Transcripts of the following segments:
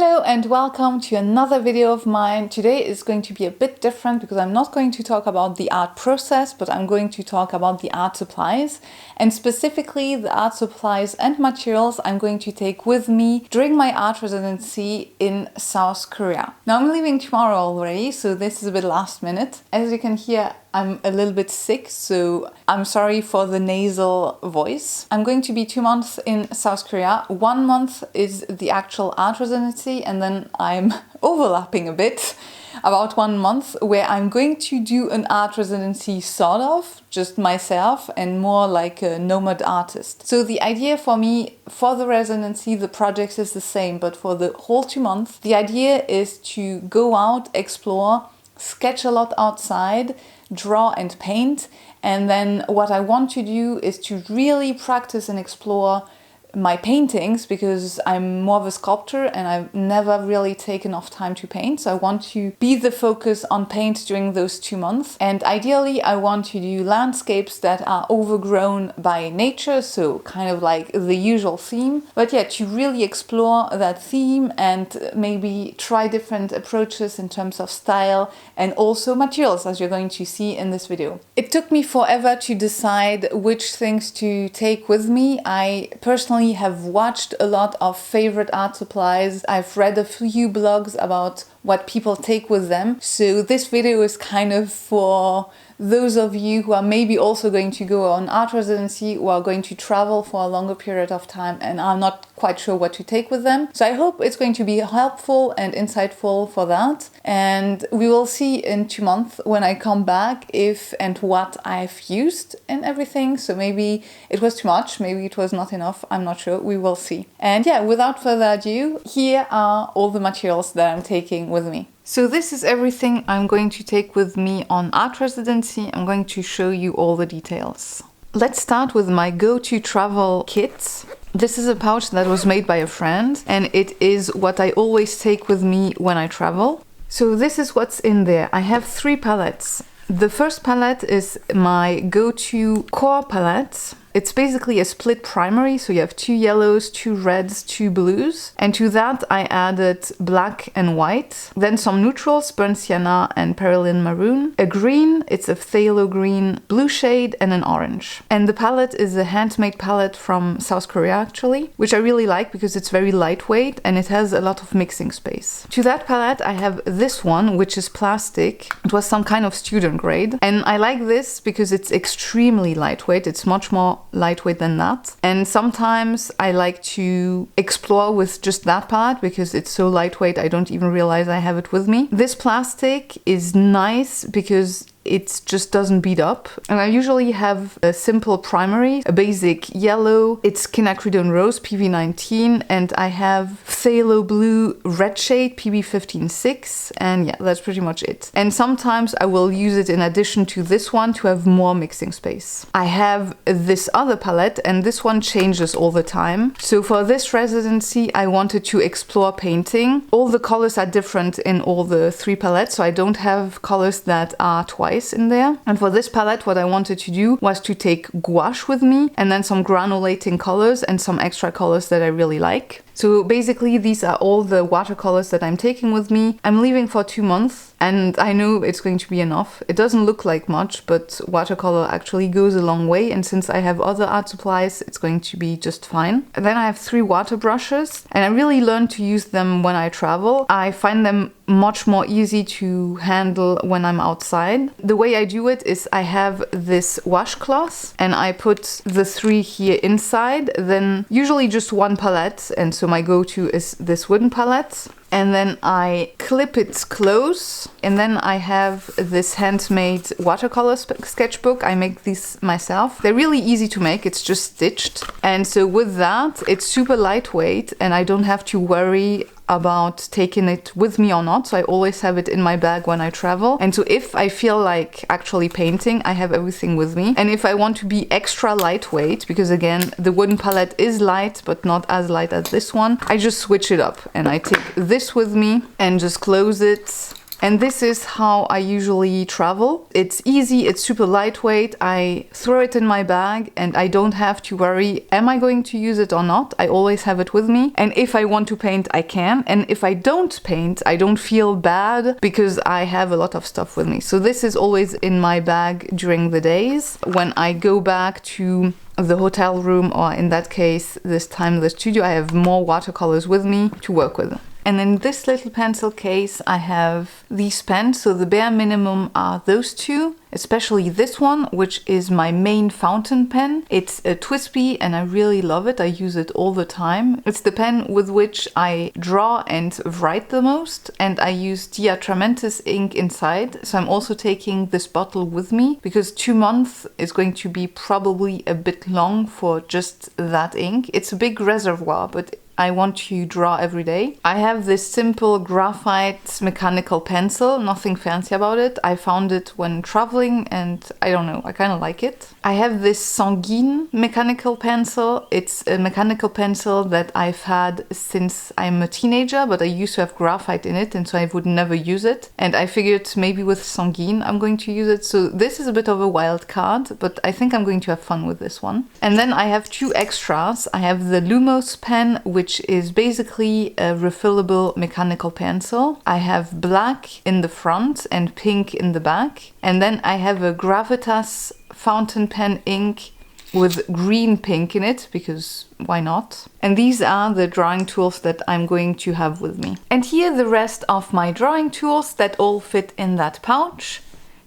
Hello and welcome to another video of mine. Today is going to be a bit different because I'm not going to talk about the art process, but I'm going to talk about the art supplies, and specifically the art supplies and materials I'm going to take with me during my art residency in South Korea. Now I'm leaving tomorrow already, so this is a bit last minute. As you can hear, I'm a little bit sick, so I'm sorry for the nasal voice. I'm going to be 2 months in South Korea. 1 month is the actual art residency, and then I'm overlapping a bit, about 1 month, where I'm going to do an art residency sort of, just myself and more like a nomad artist. So the idea for me, for the residency, the project is the same, but for the whole 2 months, the idea is to go out, explore, sketch a lot outside, draw and paint, and then what I want to do is to really practice and explore my paintings, because I'm more of a sculptor and I've never really taken enough time to paint. So I want to be the focus on paint during those 2 months. And ideally I want to do landscapes that are overgrown by nature, so kind of like the usual theme. But yeah, to really explore that theme and maybe try different approaches in terms of style and also materials, as you're going to see in this video. It took me forever to decide which things to take with me. I personally have watched a lot of favorite art supplies. I've read a few blogs about what people take with them. So this video is kind of for those of you who are maybe also going to go on art residency, who are going to travel for a longer period of time and are not quite sure what to take with them. So I hope it's going to be helpful and insightful for that. And we will see in 2 months when I come back if and what I've used and everything. So maybe it was too much, maybe it was not enough, I'm not sure, we will see. And yeah, without further ado, here are all the materials that I'm taking with me. So this is everything I'm going to take with me on art residency. I'm going to show you all the details. Let's start with my go-to travel kit. This is a pouch that was made by a friend, and it is what I always take with me when I travel. So this is what's in there. I have 3 palettes. The first palette is my go-to core palette. It's basically a split primary, so you have 2 yellows, 2 reds, 2 blues. And to that I added black and white. Then some neutrals, burnt sienna and perylene maroon. A green, it's a phthalo green, blue shade, and an orange. And the palette is a handmade palette from South Korea actually, which I really like because it's very lightweight and it has a lot of mixing space. To that palette I have this one, which is plastic. It was some kind of student grade. And I like this because it's extremely lightweight. It's much more lightweight than that. And sometimes I like to explore with just that palette because it's so lightweight I don't even realize I have it with me. This plastic is nice because it just doesn't beat up. And I usually have a simple primary, a basic yellow, it's quinacridone rose PV19, and I have phthalo blue red shade PB156, and yeah, that's pretty much it. And sometimes I will use it in addition to this one to have more mixing space. I have this other palette, and this one changes all the time. So for this residency I wanted to explore painting. All the colors are different in all the 3 palettes, so I don't have colors that are twice in there. And for this palette what I wanted to do was to take gouache with me and then some granulating colors and some extra colors that I really like. So basically these are all the watercolors that I'm taking with me. I'm leaving for 2 months and I know it's going to be enough. It doesn't look like much, but watercolor actually goes a long way, and since I have other art supplies it's going to be just fine. And then I have 3 water brushes, and I really learned to use them when I travel. I find them much more easy to handle when I'm outside. The way I do it is I have this washcloth and I put the 3 here inside, then usually just 1 palette, and so my go-to is this wooden palette. And then I clip it close, and then I have this handmade watercolor sketchbook. I make these myself. They're really easy to make, it's just stitched. And so with that, it's super lightweight and I don't have to worry about taking it with me or not, so I always have it in my bag when I travel. And so if I feel like actually painting, I have everything with me. And if I want to be extra lightweight, because again the wooden palette is light but not as light as this one, I just switch it up and I take this with me and just close it And this is how I usually travel. It's easy, it's super lightweight. I throw it in my bag and I don't have to worry, am I going to use it or not? I always have it with me. And if I want to paint, I can. And if I don't paint, I don't feel bad because I have a lot of stuff with me. So this is always in my bag during the days. When I go back to the hotel room, or in that case, this time the studio, I have more watercolors with me to work with. And in this little pencil case, I have these pens. So the bare minimum are those two, especially this one, which is my main fountain pen. It's a Twisby and I really love it. I use it all the time. It's the pen with which I draw and write the most. And I use Diatramentis ink inside. So I'm also taking this bottle with me because 2 months is going to be probably a bit long for just that ink. It's a big reservoir, but I want to draw every day. I have this simple graphite mechanical pencil, nothing fancy about it. I found it when traveling and I don't know, I kind of like it. I have this Sanguine mechanical pencil. It's a mechanical pencil that I've had since I'm a teenager, but I used to have graphite in it and so I would never use it. And I figured maybe with Sanguine I'm going to use it. So this is a bit of a wild card, but I think I'm going to have fun with this one. And then I have 2 extras. I have the Lumos pen, which is basically a refillable mechanical pencil. I have black in the front and pink in the back. And then I have a Gravitas fountain pen ink with green pink in it, because why not? And these are the drawing tools that I'm going to have with me. And here the rest of my drawing tools that all fit in that pouch.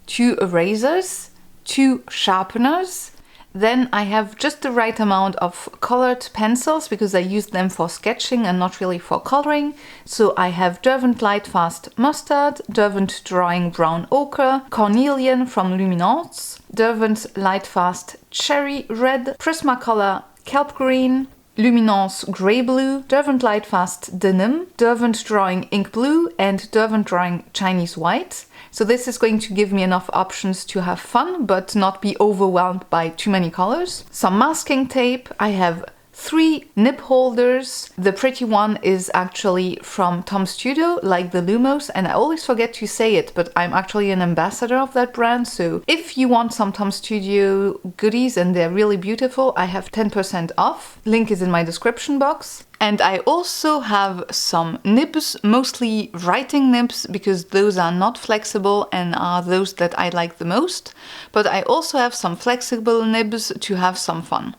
2 erasers, 2 sharpeners. Then I have just the right amount of colored pencils because I use them for sketching and not really for coloring. So I have Derwent Lightfast Mustard, Derwent Drawing Brown Ochre, Cornelian from Luminance, Derwent Lightfast Cherry Red, Prismacolor Kelp Green, Luminance Grey Blue, Derwent Lightfast Denim, Derwent Drawing Ink Blue, and Derwent Drawing Chinese White. So this is going to give me enough options to have fun, but not be overwhelmed by too many colors. Some masking tape. I have 3 nib holders. The pretty one is actually from Tom Studio, like the Lumos, and I always forget to say it, but I'm actually an ambassador of that brand. So if you want some Tom Studio goodies and they're really beautiful, I have 10% off. Link is in my description box. And I also have some nibs, mostly writing nibs, because those are not flexible and are those that I like the most. But I also have some flexible nibs to have some fun.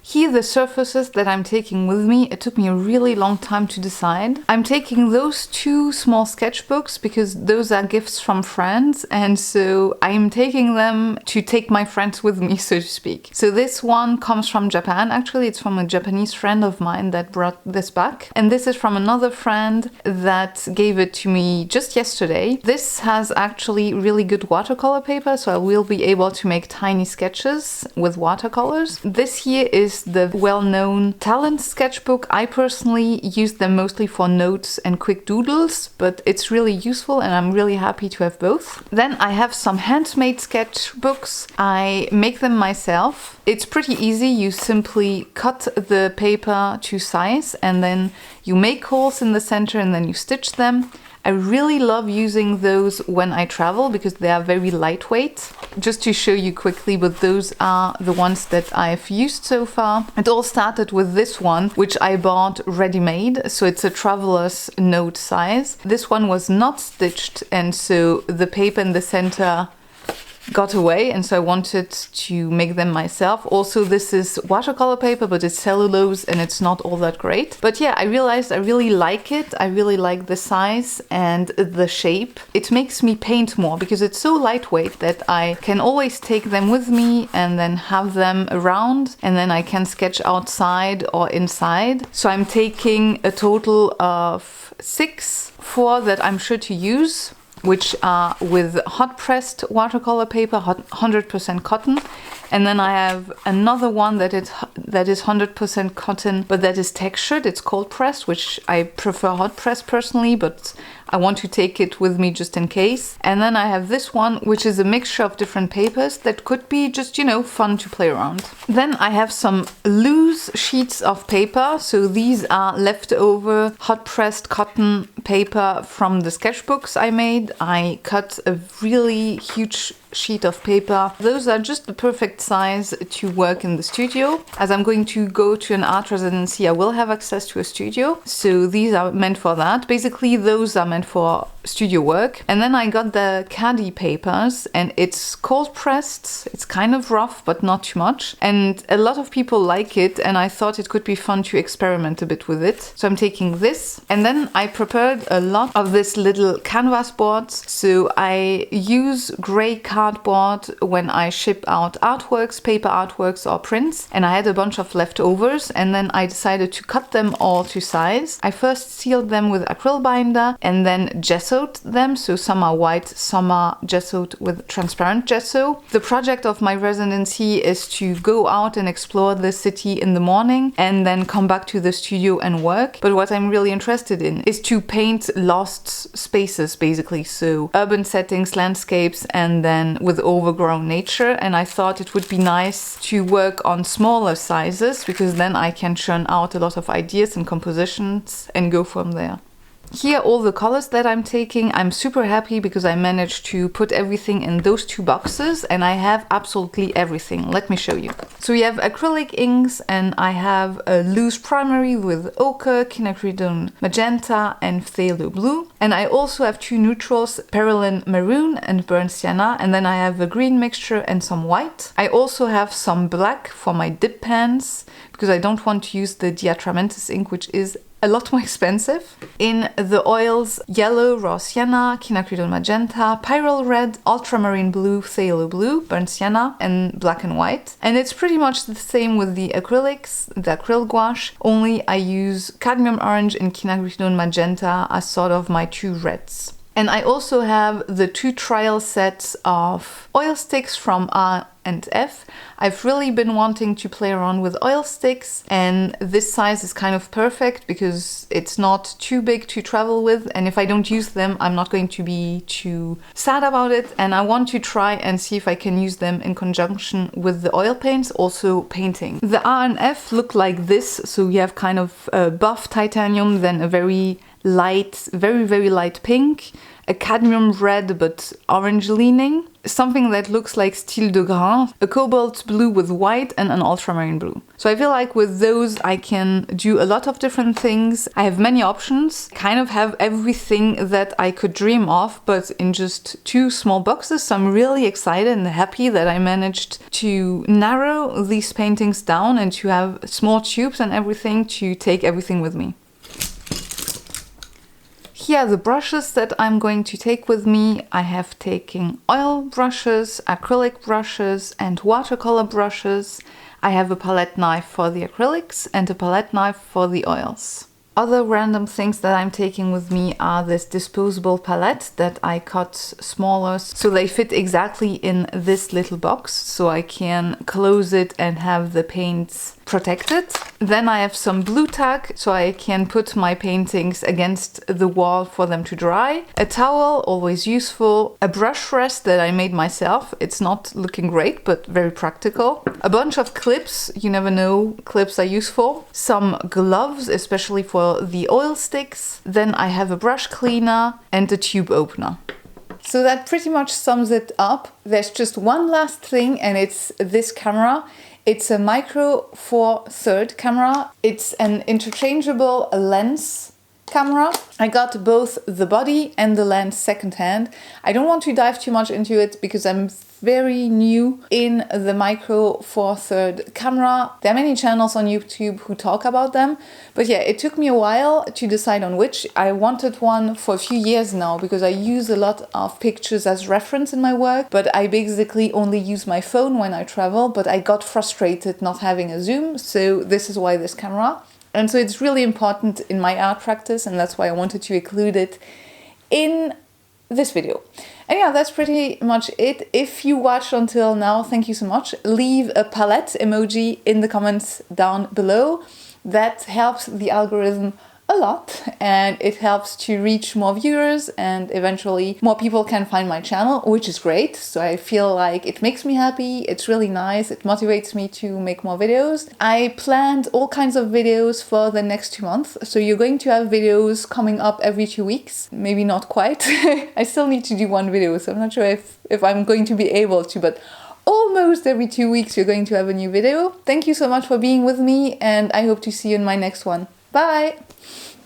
Here the surfaces that I'm taking with me, it took me a really long time to decide. I'm taking those 2 small sketchbooks because those are gifts from friends, and so I'm taking them to take my friends with me, so to speak. So this one comes from Japan, actually it's from a Japanese friend of mine that brought this back. And this is from another friend that gave it to me just yesterday. This has actually really good watercolor paper, so I will be able to make tiny sketches with watercolors. This here is the well-known Talent sketchbook. I personally use them mostly for notes and quick doodles, but it's really useful and I'm really happy to have both. Then I have some handmade sketchbooks. I make them myself. It's pretty easy. You simply cut the paper to size and then you make holes in the center and then you stitch them. I really love using those when I travel because they are very lightweight. Just to show you quickly, but those are the ones that I've used so far. It all started with this one, which I bought ready-made, so it's a traveler's note size. This one was not stitched, and so the paper in the center got away, and so I wanted to make them myself. Also, this is watercolor paper, but it's cellulose and it's not all that great. But yeah, I realized I really like it. I really like the size and the shape. It makes me paint more because it's so lightweight that I can always take them with me and then have them around, and then I can sketch outside or inside. So I'm taking a total of 6, 4 that I'm sure to use, which are with hot pressed watercolor paper, 100% cotton. And then I have another one that is 100% cotton, but that is textured. It's cold pressed, which I prefer hot pressed personally, but I want to take it with me just in case. And then I have this one, which is a mixture of different papers that could be just, you know, fun to play around. Then I have some loose sheets of paper. So these are leftover hot pressed cotton paper from the sketchbooks I made. I cut a really huge sheet of paper. Those are just the perfect size to work in the studio. As I'm going to go to an art residency, I will have access to a studio. So these are meant for that. Basically, those are meant for studio work. And then I got the caddy papers, and it's cold pressed. It's kind of rough, but not too much. And a lot of people like it, and I thought it could be fun to experiment a bit with it. So I'm taking this, and then I prepared a lot of this little canvas boards. So I use gray cardboard when I ship out artworks, paper artworks or prints, and I had a bunch of leftovers, and then I decided to cut them all to size. I first sealed them with acryl binder and then gessoed them, so some are white, some are gessoed with transparent gesso. The project of my residency is to go out and explore the city in the morning and then come back to the studio and work. But what I'm really interested in is to paint lost spaces, basically, so urban settings, landscapes, and then with overgrown nature. And I thought it would be nice to work on smaller sizes, because then I can churn out a lot of ideas and compositions and go from there. Here, all the colors that I'm taking, I'm super happy because I managed to put everything in those two boxes, and I have absolutely everything. Let me show you. So we have acrylic inks, and I have a loose primary with ochre, quinacridone magenta, and phthalo blue. And I also have two neutrals, perylene maroon and burnt sienna, and then I have a green mixture and some white. I also have some black for my dip pens, because I don't want to use the Diatramentis ink, which is a lot more expensive. In the oils, yellow, raw sienna, quinacridone magenta, pyrrole red, ultramarine blue, phthalo blue, burnt sienna, and black and white. And it's pretty much the same with the acrylics, the acryl gouache, only I use cadmium orange and quinacridone magenta as sort of my two reds. And I also have the two trial sets of oil sticks from R&F. I've really been wanting to play around with oil sticks, and this size is kind of perfect because it's not too big to travel with, and if I don't use them, I'm not going to be too sad about it. And I want to try and see if I can use them in conjunction with the oil paints, also painting. The R&F look like this, so you have kind of a buff titanium, then a very light, very light pink, a cadmium red but orange leaning, something that looks like steel de grain, a cobalt blue with white, and an ultramarine blue. So I feel like with those I can do a lot of different things. I have many options, kind of have everything that I could dream of, but in just two small boxes. So I'm really excited and happy that I managed to narrow these paintings down and to have small tubes and everything to take everything with me. Here are the brushes that I'm going to take with me. I have taken oil brushes, acrylic brushes, and watercolor brushes. I have a palette knife for the acrylics and a palette knife for the oils. Other random things that I'm taking with me are this disposable palette that I cut smaller so they fit exactly in this little box, so I can close it and have the paints protected. Then I have some blue tack so I can put my paintings against the wall for them to dry. A towel, always useful. A brush rest that I made myself. It's not looking great, but very practical. A bunch of clips, you never know, clips are useful. Some gloves, especially for the oil sticks. Then I have a brush cleaner and a tube opener. So that pretty much sums it up. There's just one last thing, and it's this camera. It's a micro four third camera. It's an interchangeable lens camera. I got both the body and the lens secondhand. I don't want to dive too much into it because I'm very new in the micro four third camera. There are many channels on YouTube who talk about them, but yeah, it took me a while to decide on which. I wanted one for a few years now because I use a lot of pictures as reference in my work, but I basically only use my phone when I travel, but I got frustrated not having a zoom, so this is why this camera. And so it's really important in my art practice, and that's why I wanted to include it in this video. And yeah, that's pretty much it. If you watched until now, thank you so much. Leave a palette emoji in the comments down below. That helps the algorithm a lot, and it helps to reach more viewers, and eventually more people can find my channel, which is great. So I feel like it makes me happy, it's really nice, it motivates me to make more videos. I planned all kinds of videos for the next 2 months, so you're going to have videos coming up every 2 weeks. Maybe not quite. I still need to do one video, so I'm not sure if I'm going to be able to, but almost every 2 weeks you're going to have a new video. Thank you so much for being with me, and I hope to see you in my next one. Bye!